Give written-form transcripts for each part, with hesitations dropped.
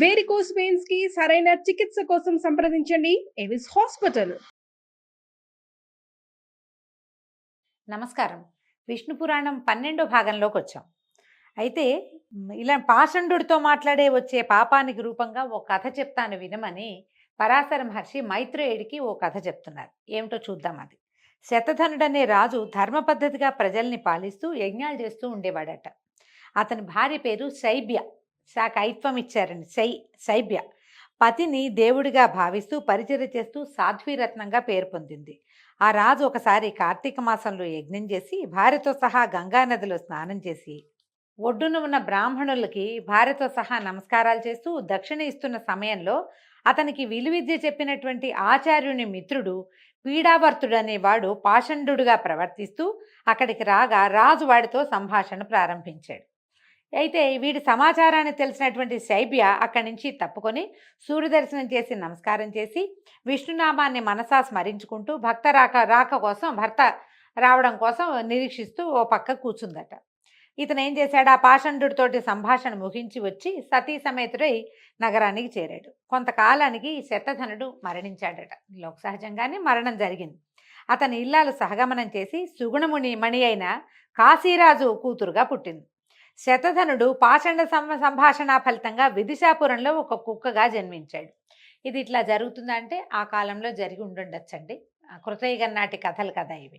Varicose veins కి సరైన చికిత్స కోసం సంప్రదించండి ఎవిస్ హాస్పిటల్. నమస్కారం. విష్ణు పురాణం 12వ భాగంలోకి వచ్చాం. అయితే ఇలా పాషండుడితో మాట్లాడే వచ్చే పాపానికి రూపంగా ఓ కథ చెప్తాను వినమని పరాశర మహర్షి మైత్రేయుడికి ఓ కథ చెప్తున్నారు. ఏమిటో చూద్దాం అది. శతధనుడనే రాజు ధర్మ పద్ధతిగా ప్రజల్ని పాలిస్తూ యజ్ఞాలు చేస్తూ ఉండేవాడట. అతని భార్య పేరు శైబ్య. శాకైత్వం ఇచ్చారండి. శైబ్య పతిని దేవుడిగా భావిస్తూ పరిచర్య చేస్తూ సాధ్వీరత్నంగా పేరు పొందింది. ఆ రాజు ఒకసారి కార్తీక మాసంలో యజ్ఞం చేసి భార్యతో సహా గంగానదిలో స్నానం చేసి ఒడ్డున ఉన్న బ్రాహ్మణులకి భార్యతో సహా నమస్కారాలు చేస్తూ దక్షిణ ఇస్తున్న సమయంలో అతనికి విలువిద్య చెప్పినటువంటి ఆచార్యుని మిత్రుడు పీడావర్తుడనేవాడు పాషండుడుగా ప్రవర్తిస్తూ అక్కడికి రాగా రాజు వాడితో సంభాషణ ప్రారంభించాడు. అయితే వీడి సమాచారాన్ని తెలిసినటువంటి శైబ్య అక్కడి నుంచి తప్పుకొని సూర్యదర్శనం చేసి నమస్కారం చేసి విష్ణునామాన్ని మనసా స్మరించుకుంటూ భర్త రావడం కోసం నిరీక్షిస్తూ ఓ పక్క కూర్చుందట. ఇతను ఏం చేశాడు, ఆ పాషండుడితోటి సంభాషణ ముగించి వచ్చి సతీ సమేతుడై నగరానికి చేరాడు. కొంతకాలానికి శతధనుడు మరణించాడట. లోక సహజంగానే మరణం జరిగింది. అతని ఇల్లాలు సహగమనం చేసి సుగుణముని మణి అయిన కాశీరాజు కూతురుగా పుట్టింది. శతధనుడు పాషండ సంభాషణ ఫలితంగా విదిశాపురంలో ఒక కుక్కగా జన్మించాడు. ఇది ఇట్లా జరుగుతుందంటే ఆ కాలంలో జరిగి ఉండుండొచ్చండి. కృతయుగం నాటి కథలు కదా ఇవి.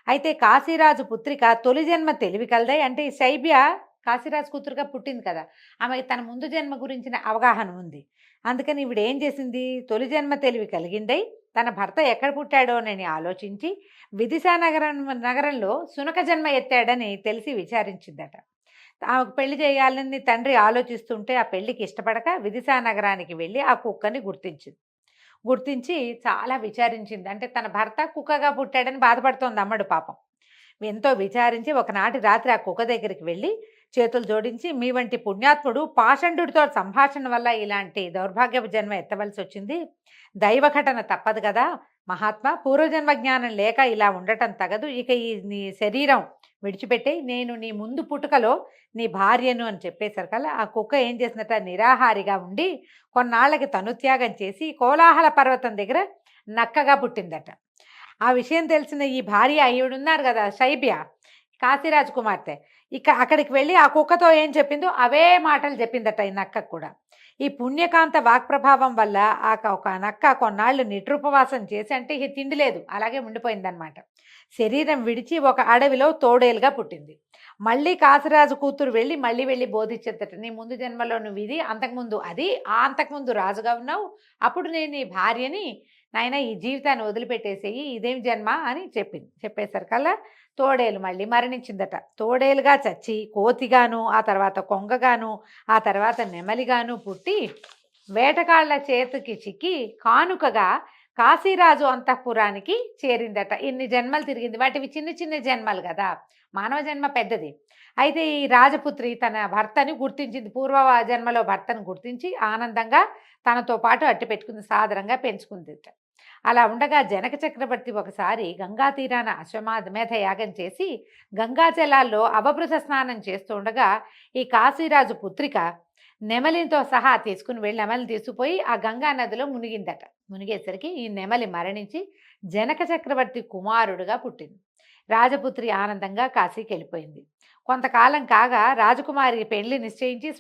అయితే కాశీరాజు పుత్రిక తొలి జన్మ తెలివి కలదై, అంటే ఈ శైబ్య కాశీరాజు కూతురుగా పుట్టింది కదా, ఆమెకి తన ముందు జన్మ గురించిన అవగాహన ఉంది. అందుకని ఇవిడ ఏం చేసింది, తొలి జన్మ తెలివి కలిగిందై తన భర్త ఎక్కడ పుట్టాడోనని ఆలోచించి విదిశా నగరంలో సునక జన్మ ఎత్తాడని తెలిసి విచారించిందట. ఆమెకు పెళ్లి చేయాలని తండ్రి ఆలోచిస్తుంటే ఆ పెళ్లికి ఇష్టపడక విదిశా నగరానికి వెళ్ళి ఆ కుక్కని గుర్తించి చాలా విచారించింది. అంటే తన భర్త కుక్కగా పుట్టాడని బాధపడుతోంది అమ్మడు పాపం. ఎంతో విచారించి ఒకనాటి రాత్రి ఆ కుక్క దగ్గరికి వెళ్ళి చేతులు జోడించి, మీ వంటి పుణ్యాత్ముడు పాషండుడితో సంభాషణ వల్ల ఇలాంటి దౌర్భాగ్యపు జన్మ ఎత్తవలసి వచ్చింది. దైవఘటన తప్పదు కదా మహాత్మా, పూర్వజన్మ జ్ఞానం లేక ఇలా ఉండటం తగదు. ఇక ఈ నీ శరీరం విడిచిపెట్టి నేను నీ ముందు పుట్టుకలో నీ భార్యను అని చెప్పేసరికల్లా ఆ కుక్క ఏం చేసినట్ట, నిరాహారిగా ఉండి కొన్నాళ్ళకి తనుత్యాగం చేసి కోలాహల పర్వతం దగ్గర నక్కగా పుట్టిందట. ఆ విషయం తెలిసిన ఈ భార్య అయ్యుడున్నారు కదా శైబ్య, కాశీరాజు కుమార్తె, ఇక అక్కడికి వెళ్ళి ఆ కుక్కతో ఏం చెప్పిందో అవే మాటలు చెప్పిందట ఈ నక్కకు కూడా. ఈ పుణ్యకాంత వాక్ప్రభావం వల్ల ఒక నక్క కొన్నాళ్ళు నిట్రుపవాసం చేసి, అంటే ఈ తిండి లేదు అలాగే ఉండిపోయిందనమాట. శరీరం విడిచి ఒక అడవిలో తోడేలుగా పుట్టింది. మళ్ళీ కాశీరాజు కూతురు మళ్ళీ బోధించేద్దట, నీ ముందు జన్మలో నువ్వు ఇది, అంతకుముందు అది, అంతకుముందు రాజుగా ఉన్నావు, అప్పుడు నేను నీ భార్యని, నాయన ఈ జీవితాన్ని వదిలిపెట్టేసేయి, ఇదేం జన్మ అని చెప్పింది. చెప్పేసరికల్లా తోడేలు మళ్ళీ మరణించిందట. తోడేలుగా చచ్చి కోతిగాను, ఆ తర్వాత కొంగగాను, ఆ తర్వాత నెమలిగాను పుట్టి వేటగాళ్ల చేతికి చిక్కి కానుకగా కాశీరాజు అంతఃపురానికి చేరిందట. ఇన్ని జన్మలు తిరిగింది. వాటివి చిన్న చిన్న జన్మలు కదా, మానవ జన్మ పెద్దది. అయితే ఈ రాజపుత్రి తన భర్తని గుర్తించింది, పూర్వ జన్మలో భర్తను గుర్తించి ఆనందంగా తనతో పాటు అట్టి పెట్టుకుంది, సాదరంగా పెంచుకుందిట. అలా ఉండగా జనక చక్రవర్తి ఒకసారి గంగా తీరాన అశ్వమేధ యాగం చేసి గంగాజలాల్లో అవభృత స్నానం చేస్తూ ఉండగా ఈ కాశీరాజు పుత్రిక నెమలితో సహా తీసుకుని వెళ్ళి నెమలిని తీసుకుపోయి ఆ గంగా నదిలో మునిగిందట. మునిగేసరికి ఈ నెమలి మరణించి జనక చక్రవర్తి కుమారుడుగా పుట్టింది. రాజపుత్రి ఆనందంగా కాశీకి వెళ్ళిపోయింది. కొంతకాలం కాగా రాజకుమారి పెళ్లి నిశ్చయించి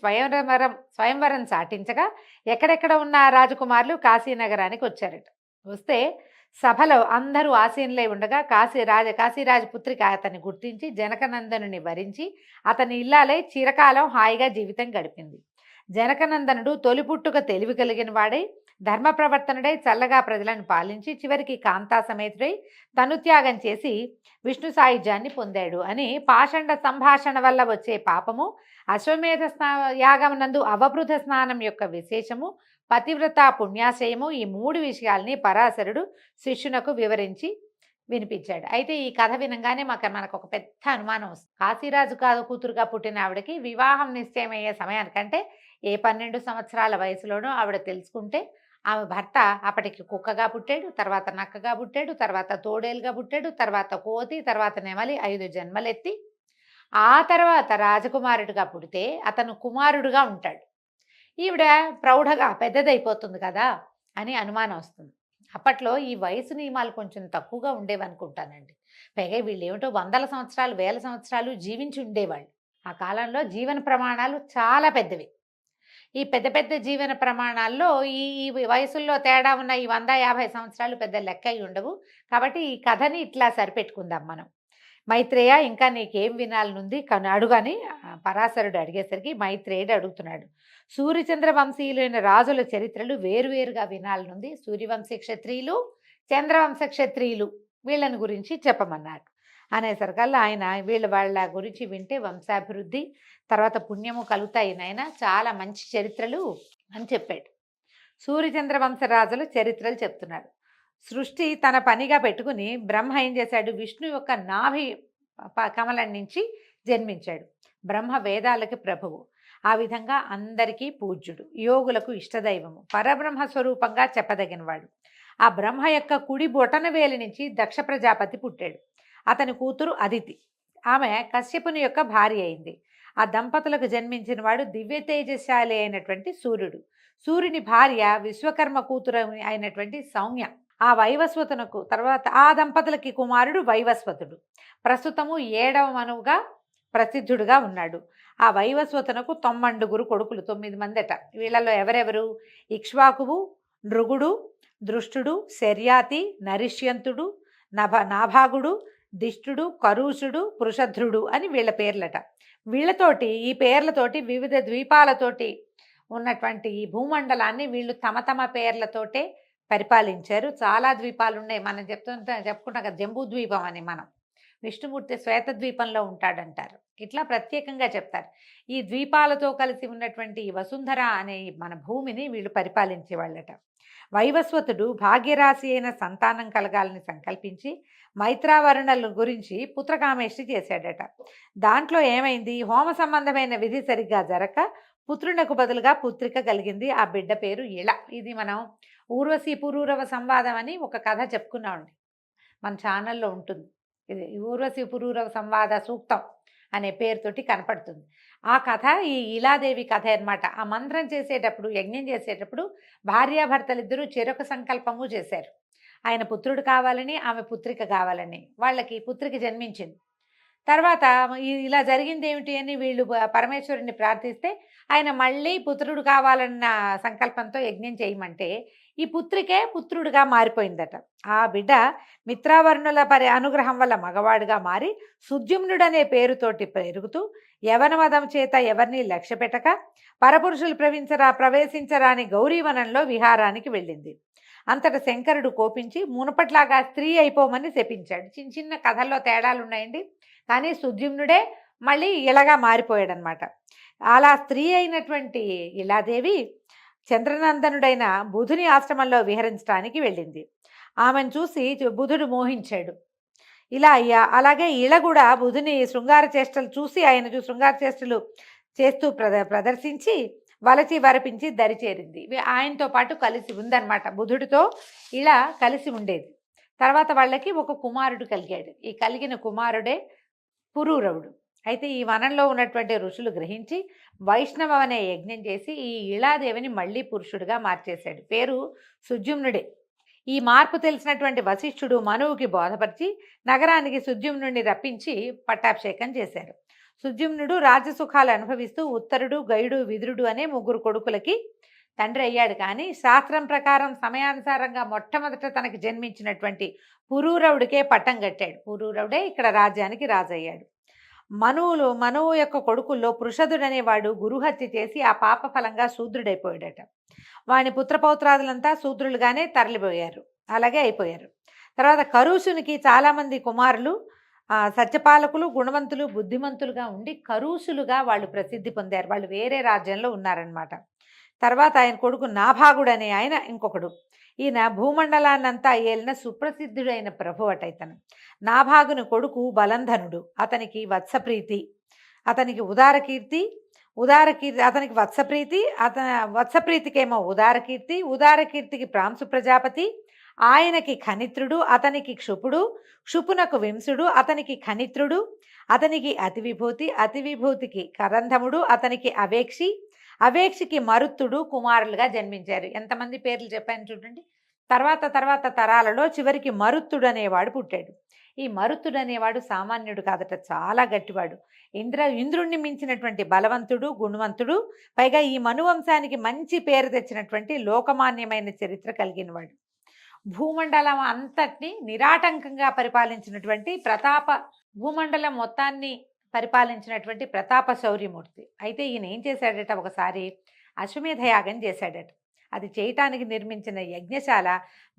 స్వయంవరం సాటించగా ఎక్కడెక్కడ ఉన్న రాజకుమారులు కాశీనగరానికి వచ్చారట. వస్తే సభలో అందరూ ఆసీనులై ఉండగా కాశీరాజ పుత్రిక అతన్ని గుర్తించి జనకనందనుని వరించి అతని ఇల్లాలై చిరకాలం హాయిగా జీవితం గడిపింది. జనకనందనుడు తొలిపుట్టుక తెలివి కలిగిన వాడై ధర్మ ప్రవర్తనుడై చల్లగా ప్రజలను పాలించి చివరికి కాంతా సమేతుడై తనుత్యాగం చేసి విష్ణు సాయుధ్యాన్ని పొందాడు అని పాషండ సంభాషణ వల్ల వచ్చే పాపము, అశ్వమేధ యాగం నందు అవబృధ స్నానం యొక్క విశేషము, పతివ్రత పుణ్యాశయము, ఈ 3 విషయాల్ని పరాశరుడు శిష్యునకు వివరించి వినిపించాడు. అయితే ఈ కథ వినంగానే మనకు ఒక పెద్ద అనుమానం వస్తుంది. కాశీరాజు కూతురుగా పుట్టిన ఆవిడకి వివాహం నిశ్చయమయ్యే సమయానికంటే ఏ 12 సంవత్సరాల వయసులోనూ ఆవిడ తెలుసుకుంటే ఆమె భర్త అప్పటికి కుక్కగా పుట్టాడు, తర్వాత నక్కగా పుట్టాడు, తర్వాత తోడేలుగా పుట్టాడు, తర్వాత కోతి, తర్వాత నెమలి, 5 జన్మలెత్తి ఆ తర్వాత రాజకుమారుడిగా పుడితే అతను కుమారుడుగా ఉంటాడు. ఈవిడ ప్రౌఢగా పెద్దదైపోతుంది కదా అని అనుమానం వస్తుంది. అప్పట్లో ఈ వయసు నియమాలు కొంచెం తక్కువగా ఉండేవనుకుంటానండి. పైగా వీళ్ళేమిటో వందల సంవత్సరాలు, వేల సంవత్సరాలు జీవించి ఉండేవాళ్ళు. ఆ కాలంలో జీవన ప్రమాణాలు చాలా పెద్దవి. ఈ పెద్ద పెద్ద జీవన ప్రమాణాల్లో ఈ ఈ వయసుల్లో తేడా ఉన్న ఈ 150 సంవత్సరాలు పెద్ద లెక్క అయి ఉండవు. కాబట్టి ఈ కథని ఇట్లా సరిపెట్టుకుందాం మనం. మైత్రేయ ఇంకా నీకేం వినాలనుంది అడుగని పరాశరుడు అడిగేసరికి మైత్రేయుడు అడుగుతున్నాడు. సూర్యచంద్ర వంశీయులైన రాజుల చరిత్రలు వేరువేరుగా వినాలనుంది. సూర్యవంశ క్షత్రియులు, చంద్రవంశ క్షత్రియులు వీళ్ళని గురించి చెప్పమన్నాడు. అనేసరికల్లా ఆయన వాళ్ళ గురించి వింటే వంశాభివృద్ధి తర్వాత పుణ్యము కలుగుతాయి నాయన, చాలా మంచి చరిత్రలు అని చెప్పాడు. సూర్యచంద్ర వంశరాజుల చరిత్రలు చెప్తున్నాడు. సృష్టి తన పనిగా పెట్టుకుని బ్రహ్మ ఏం చేశాడు, విష్ణు యొక్క నాభి కమలం నుంచి జన్మించాడు. బ్రహ్మ వేదాలకి ప్రభువు, ఆ విధంగా అందరికీ పూజ్యుడు, యోగులకు ఇష్టదైవము, పరబ్రహ్మ స్వరూపంగా చెప్పదగినవాడు. ఆ బ్రహ్మ యొక్క కుడి బొటన వేలి నుంచి దక్ష ప్రజాపతి పుట్టాడు. అతని కూతురు అదితి, ఆమె కశ్యపుని యొక్క భార్య అయింది. ఆ దంపతులకు జన్మించిన వాడు దివ్య తేజశాలి అయినటువంటి సూర్యుడు. సూర్యుని భార్య విశ్వకర్మ కూతురు అయినటువంటి సౌమ్య. ఆ వైవస్వతునకు తర్వాత ఆ దంపతులకి కుమారుడు వైవస్వతుడు. ప్రస్తుతము 7వ మనువుగా ప్రసిద్ధుడుగా ఉన్నాడు. ఆ వైవస్వతునకు 90 కొడుకులు, 9 మందట. వీళ్ళలో ఎవరెవరు, ఇక్ష్వాకువు, నృగుడు, దృష్టుడు, శర్యాతి, నరిష్యంతుడు, నాభాగుడు, దిష్టుడు, కరూషుడు, పృషధ్రుడు అని వీళ్ళ పేర్లట. వీళ్ళతోటి ఈ పేర్లతోటి వివిధ ద్వీపాలతోటి ఉన్నటువంటి ఈ భూమండలాన్ని వీళ్ళు తమ తమ పేర్లతోటే పరిపాలించారు. చాలా ద్వీపాలు ఉన్నాయి. మనం చెప్పుకుంటాం కదా జంబూ ద్వీపం అని. మనం విష్ణుమూర్తి శ్వేత ద్వీపంలో ఉంటాడంటారు. ఇట్లా ప్రత్యేకంగా చెప్తారు. ఈ ద్వీపాలతో కలిసి ఉన్నటువంటి ఈ వసుంధర అనే మన భూమిని వీళ్ళు పరిపాలించేవాళ్ళట. వైవస్వతుడు భాగ్యరాశి అయిన సంతానం కలగాలని సంకల్పించి మైత్రావరుణల గురించి పుత్రకామేష్టి చేశాడట. దాంట్లో ఏమైంది, హోమ సంబంధమైన విధి సరిగ్గా జరగక పుత్రునకు బదులుగా పుత్రిక కలిగింది. ఆ బిడ్డ పేరు ఇళ. ఇది మనం ఊర్వశి పురూరవ సంవాదం అని ఒక కథ చెప్పుకున్నామండి, మన ఛానల్లో ఉంటుంది. ఇది ఊర్వశి పురూరవ సంవాద సూక్తం అనే పేరుతోటి కనపడుతుంది. ఆ కథ ఈ ఇలాదేవి కథ అన్నమాట. ఆ మంత్రం చేసేటప్పుడు, యజ్ఞం చేసేటప్పుడు భార్యాభర్తలిద్దరూ చెరొక సంకల్పము చేశారు. ఆయన పుత్రుడు కావాలని, ఆమె పుత్రిక కావాలని. వాళ్ళకి పుత్రిక జన్మించింది. తర్వాత ఇలా జరిగింది ఏమిటి అని వీళ్ళు పరమేశ్వరుని ప్రార్థిస్తే ఆయన మళ్ళీ పుత్రుడు కావాలన్న సంకల్పంతో యజ్ఞం చేయమంటే ఈ పుత్రికే పుత్రుడిగా మారిపోయిందట. ఆ బిడ్డ మిత్రావర్ణుల అనుగ్రహం వల్ల మగవాడుగా మారి సుద్యుమ్నుడనే పేరుతోటి పెరుగుతూ యవనమదం చేత ఎవరిని లక్ష్య పెట్టక పరపురుషులు ప్రవేశించరాని గౌరీవనంలో విహారానికి వెళ్ళింది. అంతట శంకరుడు కోపించి మునుపట్లాగా స్త్రీ అయిపోమని శపించాడు. చిన్న చిన్న కథల్లో తేడాలు ఉన్నాయండి, కానీ సుద్యుమ్నుడే మళ్ళీ ఇలాగా మారిపోయాడనమాట. అలా స్త్రీ అయినటువంటి ఇలాదేవి చంద్రనందనుడైన బుధుని ఆశ్రమంలో విహరించడానికి వెళ్ళింది. ఆమెను చూసి బుధుడు మోహించాడు. అలాగే ఇళ కూడా బుధుని శృంగార చేష్టలు చూసి ఆయన శృంగార చేష్టలు చేస్తూ ప్రదర్శించి వలచి వరపించి దరిచేరింది. ఆయనతో పాటు కలిసి ఉందన్నమాట. బుధుడితో ఇలా కలిసి ఉండేది. తర్వాత వాళ్ళకి ఒక కుమారుడు కలిగాడు. ఈ కలిగిన కుమారుడే పురూరవుడు. అయితే ఈ వనంలో ఉన్నటువంటి ఋషులు గ్రహించి వైష్ణవ అనే యజ్ఞం చేసి ఈ ఇళాదేవిని మళ్ళీ పురుషుడిగా మార్చేశాడు. పేరు సుద్యుమ్నుడే. ఈ మార్పు తెలిసినటువంటి వశిష్ఠుడు మనువుకి బోధపరిచి నగరానికి సుద్యుమ్నుడిని రప్పించి పట్టాభిషేకం చేశారు. సుద్యుమ్నుడు రాజసుఖాలు అనుభవిస్తూ ఉత్తరుడు, గయుడు, విదురుడు అనే 3 కొడుకులకి తండ్రి అయ్యాడు. కానీ శాస్త్రం ప్రకారం సమయానుసారంగా మొట్టమొదట తనకి జన్మించినటువంటి పురూరవుడికే పట్టం కట్టాడు. పురూరవుడే ఇక్కడ రాజ్యానికి రాజయ్యాడు. మనువు యొక్క కొడుకుల్లో పృషదుడనేవాడు గురుహత్య చేసి ఆ పాప ఫలంగా శూద్రుడైపోయాడట. వాని పుత్రపౌత్రాదులంతా శూద్రులుగానే తరలిపోయారు, అలాగే అయిపోయారు. తర్వాత కరూసునికి చాలామంది కుమారులు సత్యపాలకులు, గుణవంతులు, బుద్ధిమంతులుగా ఉండి కరూసులుగా వాళ్ళు ప్రసిద్ధి పొందారు. వాళ్ళు వేరే రాజ్యంలో ఉన్నారనమాట. తర్వాత ఆయన కొడుకు నాభాగుడు అనే ఆయన ఇంకొకడు. ఈయన భూమండలాన్నంతా ఏలిన సుప్రసిద్ధుడైన ప్రభు అట ఇతను. నాభాగుని కొడుకు బలంధనుడు. అతనికి వత్సప్రీతి, అతనికి అతనికి వత్సప్రీతి, వత్సప్రీతికేమో ఉదారకీర్తి, ఉదారకీర్తికి ప్రాంశు ప్రజాపతి, ఆయనకి ఖనిత్రుడు, అతనికి క్షుపుడు, క్షుపునకు వింసుడు, అతనికి ఖనిత్రుడు, అతనికి అతివిభూతి, అతివిభూతికి కరంధముడు, అతనికి అవేక్షి, అవేక్షికి మరుత్తుడు కుమారులుగా జన్మించారు. ఎంతమంది పేర్లు చెప్పాను చూడండి. తర్వాత తర్వాత తరాలలో చివరికి మరుత్తుడు అనేవాడు పుట్టాడు. ఈ మరుత్తుడు అనేవాడు సామాన్యుడు కాదట, చాలా గట్టివాడు. ఇంద్రుణ్ణి మించినటువంటి బలవంతుడు, గుణవంతుడు, పైగా ఈ మనువంశానికి మంచి పేరు తెచ్చినటువంటి లోకమాన్యమైన చరిత్ర కలిగినవాడు. భూమండలం అంతటిని నిరాటంకంగా పరిపాలించినటువంటి భూమండలం మొత్తాన్ని పరిపాలించినటువంటి ప్రతాప శౌర్యమూర్తి. అయితే ఈయన ఏం చేశాడట, ఒకసారి అశ్వమేధ యాగం చేశాడట. అది చేయటానికి నిర్మించిన యజ్ఞశాల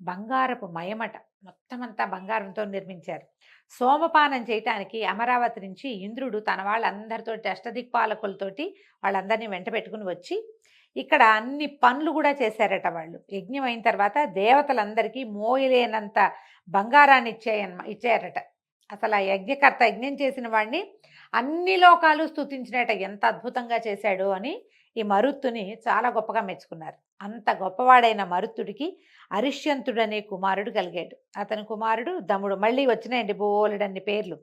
బంగారపు మయమట, మొత్తం అంతా బంగారంతో నిర్మించారు. సోమపానం చేయటానికి అమరావతి నుంచి ఇంద్రుడు తన వాళ్ళందరితోటి అష్టదిక్పాలకులతోటి వాళ్ళందరినీ వెంట పెట్టుకుని వచ్చి ఇక్కడ అన్ని పనులు కూడా చేశారట. వాళ్ళు యజ్ఞం అయిన తర్వాత దేవతలందరికీ మోయలేనంత బంగారాన్ని ఇచ్చారట. అసలు ఆ యజ్ఞకర్త యజ్ఞం చేసిన వాడిని అన్ని లోకాలు స్తుతించినట, ఎంత అద్భుతంగా చేశాడు అని ఈ మరుత్తుని చాలా గొప్పగా మెచ్చుకున్నారు. అంత గొప్పవాడైన మరుత్తుడికి అరిష్యంతుడనే కుమారుడు కలిగాడు. అతని కుమారుడు దముడు. మళ్ళీ వచ్చినాయండి బోలెడన్ని పేర్లు.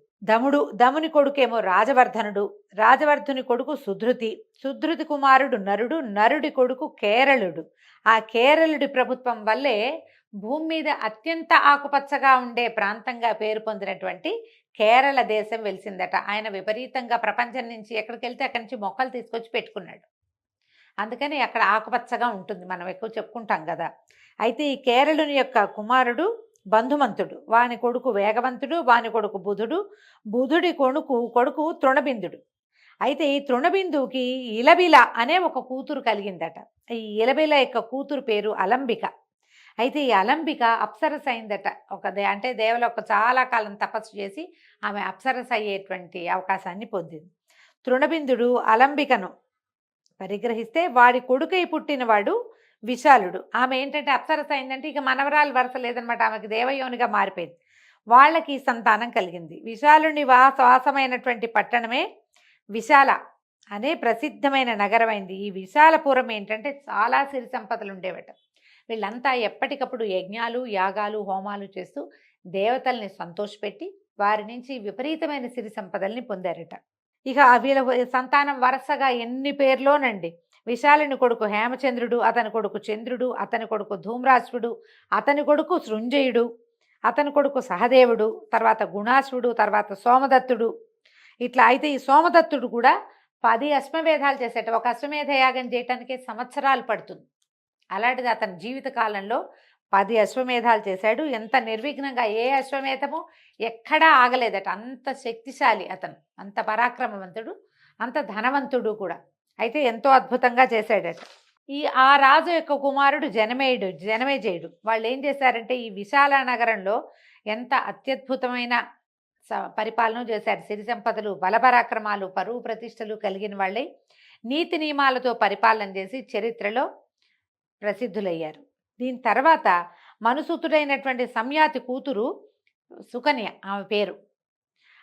దముని కొడుకేమో రాజవర్ధనుడు, రాజవర్ధుని కొడుకు సుధృతి కుమారుడు నరుడు, నరుడి కొడుకు కేరళుడు. ఆ కేరళుడి ప్రభుత్వం వల్లే భూమి మీద అత్యంత ఆకుపచ్చగా ఉండే ప్రాంతంగా పేరు పొందినటువంటి కేరళ దేశం వెలిసిందట. ఆయన విపరీతంగా ప్రపంచం నుంచి ఎక్కడికి వెళ్తే అక్కడి నుంచి మొక్కలు తీసుకొచ్చి పెట్టుకున్నాడు. అందుకని అక్కడ ఆకుపచ్చగా ఉంటుంది, మనం ఎక్కువ చెప్పుకుంటాం కదా. అయితే ఈ కేరళుని యొక్క కుమారుడు బంధుమంతుడు, వాని కొడుకు వేగవంతుడు, వాని కొడుకు బుధుడి కొడుకు తృణబిందుడు. అయితే ఈ తృణబిందువుకి ఇలబిల అనే ఒక కూతురు కలిగిందట. ఈ ఇలబిల యొక్క కూతురు పేరు అలంబిక. అయితే ఈ అలంబిక అప్సరస అయిందట. అంటే దేవలోక చాలా కాలం తపస్సు చేసి ఆమె అప్సరస అయ్యేటువంటి అవకాశాన్ని పొందింది. తృణబిందుడు అలంబికను పరిగ్రహిస్తే వాడి కొడుకై పుట్టినవాడు విశాలుడు. ఆమె ఏంటంటే అప్సరస అయిందంటే ఇక మనవరాలు వరస లేదనమాట, ఆమెకి దేవయోనిగా మారిపోయింది. వాళ్ళకి సంతానం కలిగింది. విశాలుని వాసమైనటువంటి పట్టణమే విశాల అనే ప్రసిద్ధమైన నగరమైంది. ఈ విశాలపురం ఏంటంటే చాలా సిరి సంపదలు ఉండేవట. వీళ్ళంతా ఎప్పటికప్పుడు యజ్ఞాలు, యాగాలు, హోమాలు చేస్తూ దేవతల్ని సంతోషపెట్టి వారి నుంచి విపరీతమైన సిరి సంపదల్ని పొందారట. ఇక వీళ్ళ సంతానం వరుసగా ఎన్ని పేర్లోనండి. విశాలుని కొడుకు హేమచంద్రుడు, అతని కొడుకు చంద్రుడు, అతని కొడుకు ధూమ్రాశ్వుడు, అతని కొడుకు సృంజయుడు, అతని కొడుకు సహదేవుడు, తర్వాత గుణాశ్వుడు, తర్వాత సోమదత్తుడు. ఇట్లా అయితే ఈ సోమదత్తుడు కూడా 10 అశ్వమేధాలు చేసేట. ఒక అశ్వమేధ యాగం చేయటానికే సంవత్సరాలు పడుతుంది. అలాంటిది అతని జీవిత కాలంలో 10 అశ్వమేధాలు చేశాడు. ఎంత నిర్విఘ్నంగా ఏ అశ్వమేధము ఎక్కడా ఆగలేదట. అంత శక్తిశాలి అతను, అంత పరాక్రమవంతుడు, అంత ధనవంతుడు కూడా. అయితే ఎంతో అద్భుతంగా చేశాడట. ఆ రాజు యొక్క కుమారుడు జనమేజయుడు. వాళ్ళు ఏం చేశారంటే ఈ విశాల నగరంలో ఎంత అత్యద్భుతమైన పరిపాలన చేశారు. సిరి సంపదలు, బలపరాక్రమాలు, పరువు ప్రతిష్టలు కలిగిన వాళ్ళే నీతి నియమాలతో పరిపాలన చేసి చరిత్రలో ప్రసిద్ధులయ్యారు. దీని తర్వాత మనుసూతుడైనటువంటి సంయాతి కూతురు సుకన్య ఆమె పేరు.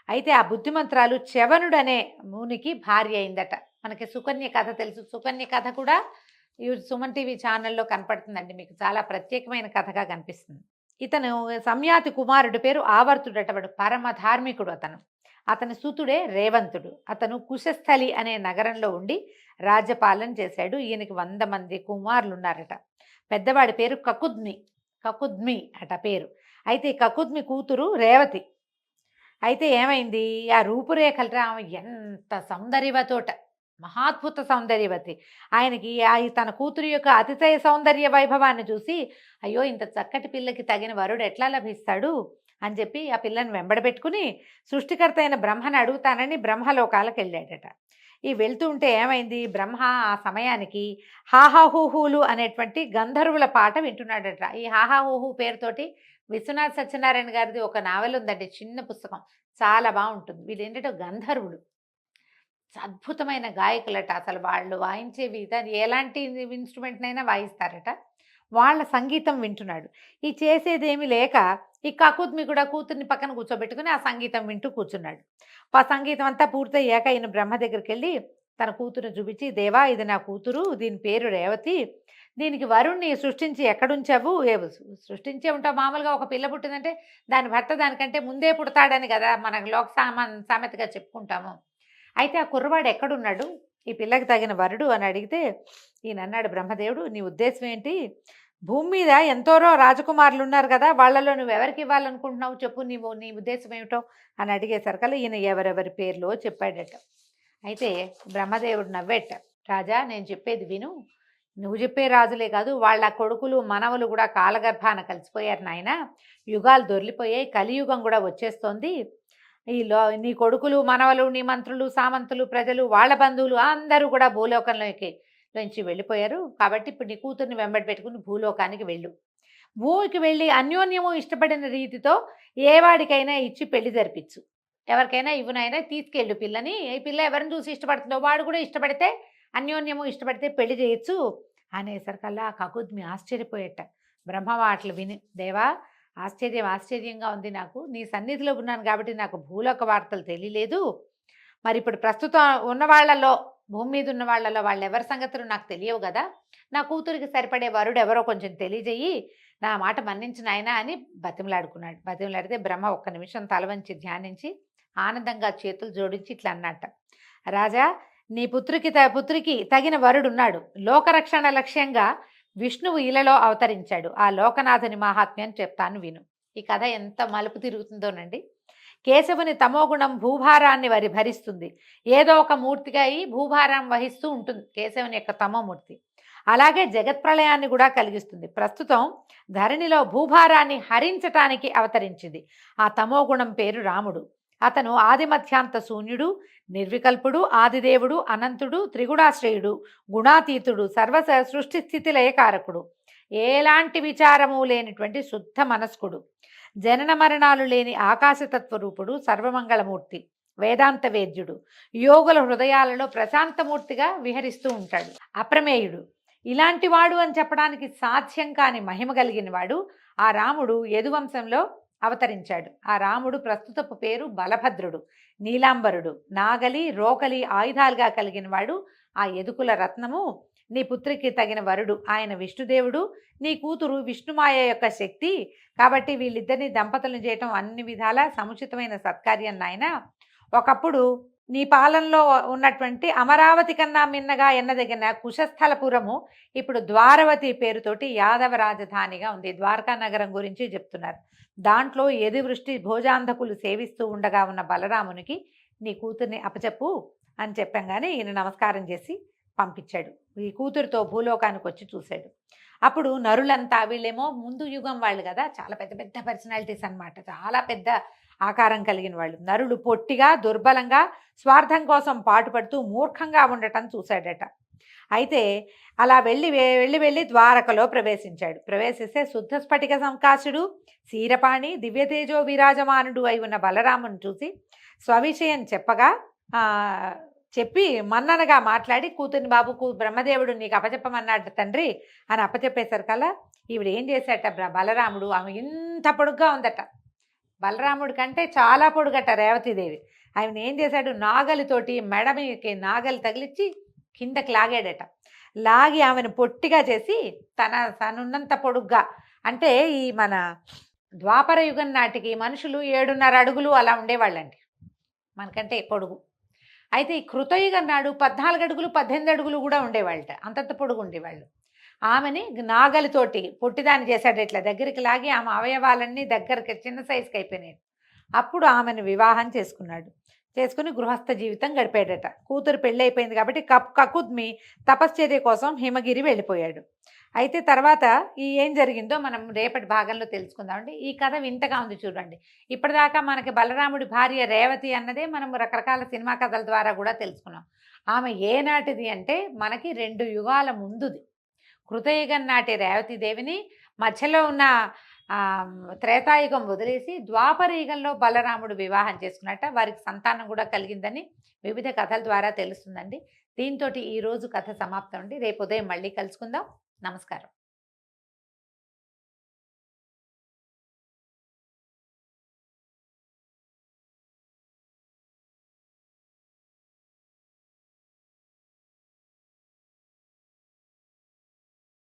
అయితే ఆ బుద్ధిమంత్రాలు చవనుడనే మునికి భార్య అయిందట. మనకి సుకన్య కథ తెలుసు. సుకన్య కథ కూడా ఈ సుమన్ టీవీ ఛానల్లో కనపడుతుందండి, మీకు చాలా ప్రత్యేకమైన కథగా కనిపిస్తుంది. ఇతను సంయాతి కుమారుడి పేరు ఆవర్తుడట. వాడు పరమ ధార్మికుడు. అతని సూతుడే రేవంతుడు. అతను కుశస్థలి అనే నగరంలో ఉండి రాజ్యపాలన చేశాడు. ఈయనకి 100 మంది కుమారులు ఉన్నారట. పెద్దవాడి పేరు కకుద్మి అట పేరు. అయితే కకుద్మి కూతురు రేవతి. అయితే ఏమైంది, ఆ రూపురేఖలు ఆమె ఎంత సౌందర్యవతోట, మహాద్భుత సౌందర్యవతి. ఆయనకి తన కూతురు యొక్క అతిశయ సౌందర్య వైభవాన్ని చూసి అయ్యో ఇంత చక్కటి పిల్లకి తగిన వరుడు ఎట్లా లభిస్తాడు అని చెప్పి ఆ పిల్లని వెంబడబెట్టుకుని సృష్టికర్త అయిన బ్రహ్మని అడుగుతానని బ్రహ్మలోకాలకు వెళ్ళాడట. ఈ వెళ్తూ ఉంటే ఏమైంది, బ్రహ్మ ఆ సమయానికి హాహాహూహులు అనేటువంటి గంధర్వుల పాట వింటున్నాడట. ఈ హాహాహూహు పేరుతోటి విశ్వనాథ్ సత్యనారాయణ గారిది ఒక నావెల్ ఉందండి, చిన్న పుస్తకం, చాలా బాగుంటుంది. వీళ్ళు ఏంటంటే గంధర్వులు, అద్భుతమైన గాయకులట. అసలు వాళ్ళు వాయించేవి ఎలాంటి ఇన్స్ట్రుమెంట్నైనా వాయిస్తారట. వాళ్ళ సంగీతం వింటున్నాడు. ఈ చేసేదేమి లేక ఈ కకుద్మి కూడా కూతుర్ని పక్కన కూర్చోబెట్టుకుని ఆ సంగీతం వింటూ కూర్చున్నాడు. ఆ సంగీతం అంతా పూర్తయ్యాక ఈయన బ్రహ్మ దగ్గరికి వెళ్ళి తన కూతురు చూపించి, దేవా ఇది నా కూతురు, దీని పేరు రేవతి, దీనికి వరుణ్ణి సృష్టించి ఎక్కడుంచావు? సృష్టించే ఉంటావు. మామూలుగా ఒక పిల్ల పుట్టిందంటే దాని భర్త దానికంటే ముందే పుడతాడని కదా మనకు సామెతగా చెప్పుకుంటాము. అయితే ఆ కుర్రవాడు ఎక్కడున్నాడు, ఈ పిల్లకి తగిన వరుడు అని అడిగితే ఈయన అన్నాడు బ్రహ్మదేవుడు, నీ ఉద్దేశం ఏంటి? భూమి మీద ఎంతోరో రాజకుమారులు ఉన్నారు కదా, వాళ్ళలో నువ్వు ఎవరికి ఇవ్వాలనుకుంటున్నావు చెప్పు, నీ ఉద్దేశం ఏమిటో అని అడిగేసరికల్లా ఈయన ఎవరెవరి పేర్లో చెప్పాడట. అయితే బ్రహ్మదేవుడు నవ్వేట, రాజా నేను చెప్పేది విను, నువ్వు చెప్పే రాజులే కాదు వాళ్ళ కొడుకులు మనవలు కూడా కాలగర్భాన కలిసిపోయారు నాయన, యుగాలు దొర్లిపోయాయి, కలియుగం కూడా వచ్చేస్తోంది, నీ కొడుకులు మనవలు నీ మంత్రులు సామంతులు ప్రజలు వాళ్ళ బంధువులు అందరూ కూడా భూలోకంలోకి నుంచి వెళ్ళిపోయారు, కాబట్టి ఇప్పుడు నీ కూతుర్ని వెంబడి పెట్టుకుని భూలోకానికి వెళ్ళు, భూమికి వెళ్ళి అన్యోన్యము ఇష్టపడిన రీతితో ఏ వాడికైనా ఇచ్చి పెళ్లి జరిపించు, ఎవరికైనా ఇవ్వనైనా తీసుకెళ్ళు పిల్లని, ఈ పిల్ల ఎవరిని చూసి ఇష్టపడుతుందో వాడు కూడా ఇష్టపడితే అన్యోన్యము ఇష్టపడితే పెళ్లి చేయొచ్చు అనేసరికల్లా కకుద్మి ఆశ్చర్యపోయేట. బ్రహ్మ మాటలు విని, దేవా ఆశ్చర్యంగా ఉంది, నాకు నీ సన్నిధిలో ఉన్నాను కాబట్టి నాకు భూలోక వార్తలు తెలియలేదు, మరి ఇప్పుడు ప్రస్తుతం ఉన్న వాళ్ళలో భూమి మీద ఉన్న వాళ్ళలో వాళ్ళు ఎవరి సంగతులు నాకు తెలియవు కదా, నా కూతురికి సరిపడే వరుడు ఎవరో కొంచెం తెలియజేయి, నా మాట మన్నించిన ఆయన అని బతిమలాడుకున్నాడు. బతిమలాడితే బ్రహ్మ ఒక్క నిమిషం తల వంచి ధ్యానించి ఆనందంగా చేతులు జోడించి ఇట్లా అన్నట్ట, రాజా నీ పుత్రికి తగిన వరుడున్నాడు, లోకరక్షణ లక్ష్యంగా విష్ణువు ఇలలో అవతరించాడు, ఆ లోకనాథుని మహాత్మ్యం చెప్తాను విను. ఈ కథ ఎంత మలుపు తిరుగుతుందోనండి. కేశవుని తమోగుణం భూభారాన్ని భరిస్తుంది, ఏదో ఒక మూర్తిగా ఈ భూభారం వహిస్తూ ఉంటుంది కేశవుని యొక్క తమోమూర్తి, అలాగే జగత్ప్రళయాన్ని కూడా కలిగిస్తుంది. ప్రస్తుతం ధరణిలో భూభారాన్ని హరించటానికి అవతరించింది ఆ తమోగుణం పేరు రాముడు. అతను ఆదిమధ్యాంత శూన్యుడు, నిర్వికల్పుడు, ఆదిదేవుడు, అనంతుడు, త్రిగుణాశ్రయుడు, గుణాతీతుడు, సృష్టి స్థితి లయకారకుడు, ఎలాంటి విచారము లేనిటువంటి శుద్ధ మనస్కుడు, జనన మరణాలు లేని ఆకాశతత్వరూపుడు, సర్వమంగళమూర్తి, వేదాంత వేద్యుడు, యోగుల హృదయాలలో ప్రశాంతమూర్తిగా విహరిస్తూ ఉంటాడు, అప్రమేయుడు. ఇలాంటి వాడు అని చెప్పడానికి సాధ్యం కాని మహిమ కలిగిన వాడు ఆ రాముడు యదువంశంలో అవతరించాడు. ఆ రాముడు ప్రస్తుతపు పేరు బలభద్రుడు, నీలాంబరుడు, నాగలి రోకలి ఆయుధాలుగా కలిగిన వాడు ఆ యదుకుల రత్నము. నీ పుత్రికి తగిన వరుడు ఆయన విష్ణుదేవుడు, నీ కూతురు విష్ణుమాయ యొక్క శక్తి, కాబట్టి వీళ్ళిద్దరిని దంపతులను చేయటం అన్ని విధాలా సముచితమైన సత్కార్యం నాయన. ఒకప్పుడు నీ పాలనలో ఉన్నటువంటి అమరావతి కన్నా మిన్నగా ఎన్నదగిన కుశస్థలపురము ఇప్పుడు ద్వారవతి పేరుతోటి యాదవ రాజధానిగా ఉంది. ద్వారకా నగరం గురించి చెప్తున్నారు. దాంట్లో యదువృష్టి భోజాంధకులు సేవిస్తూ ఉండగా ఉన్న బలరామునికి నీ కూతుర్ని అప్పచెప్పు అని చెప్పంగానే ఈయన నమస్కారం చేసి పంపించాడు. ఈ కూతురుతో భూలోకానికి వచ్చి చూశాడు. అప్పుడు నరులంతా, వీళ్ళేమో ముందు యుగం వాళ్ళు కదా, చాలా పెద్ద పెద్ద పర్సనాలిటీస్ అన్నమాట, చాలా పెద్ద ఆకారం కలిగిన వాళ్ళు. నరులు పొట్టిగా దుర్బలంగా స్వార్థం కోసం పాటుపడుతూ మూర్ఖంగా ఉండటం చూశాడట. అయితే అలా వెళ్ళి ద్వారకలో ప్రవేశించాడు. ప్రవేశిస్తే శుద్ధ స్ఫటిక సంకాశుడు, శీరపాణి, దివ్యతేజో విరాజమానుడు అయి ఉన్న బలరామును చూసి స్వవిషయం చెప్పి మన్ననగా మాట్లాడి, కూతుర్ని బాబుకు బ్రహ్మదేవుడు నీకు అప్పచెప్పమన్నాడు తండ్రి అని అప్పచెప్పేసరికల్లా ఈవిడ ఏం చేశాట బలరాముడు, ఆమె ఇంత పొడుగ్గా ఉందట, బలరాముడి కంటే చాలా పొడుగట రేవతీదేవి. ఆయన ఏం చేశాడు, నాగలితోటి మెడమికి నాగలి తగిలిచ్చి కిందకి లాగాడట. లాగి ఆమెను పొట్టిగా చేసి తనున్నంత పొడుగ్గా, అంటే ఈ మన ద్వాపర యుగం నాటికి మనుషులు 7.5 అడుగులు అలా ఉండేవాళ్ళండి, మనకంటే పొడుగు. అయితే ఈ కృతయుగం నాడు 14 అడుగులు 18 అడుగులు కూడా ఉండేవాళ్ళట, అంతంత పొడుగు ఉండేవాళ్ళు. ఆమెని నాగలితోటి పొట్టిదాన్ని చేశాడు, ఇట్లా దగ్గరికి లాగి ఆమె అవయవాలన్నీ దగ్గరికి చిన్న సైజుకి అయిపోయినాయి. అప్పుడు ఆమెను వివాహం చేసుకుని గృహస్థ జీవితం గడిపాడట. కూతురు పెళ్ళి అయిపోయింది కాబట్టి కకుద్మి తపశ్చర్య కోసం హిమగిరి వెళ్ళిపోయాడు. అయితే తర్వాత ఏం జరిగిందో మనం రేపటి భాగంలో తెలుసుకుందామండి. ఈ కథ వింతగా ఉంది చూడండి. ఇప్పటిదాకా మనకి బలరాముడి భార్య రేవతి అన్నదే మనం రకరకాల సినిమా కథల ద్వారా కూడా తెలుసుకున్నాం. ఆమె ఏనాటిది అంటే మనకి 2 యుగాల ముందుది. కృతయుగం నాటి రేవతీదేవిని మధ్యలో ఉన్న త్రేతాయుగం వదిలేసి ద్వాపర యుగంలో బలరాముడు వివాహం చేసుకున్నట్ట. వారికి సంతానం కూడా కలిగిందని వివిధ కథల ద్వారా తెలుస్తుందండి. దీంతో ఈరోజు కథ సమాప్తం అండి. రేపు ఉదయం మళ్ళీ కలుసుకుందాం. నమస్కారం.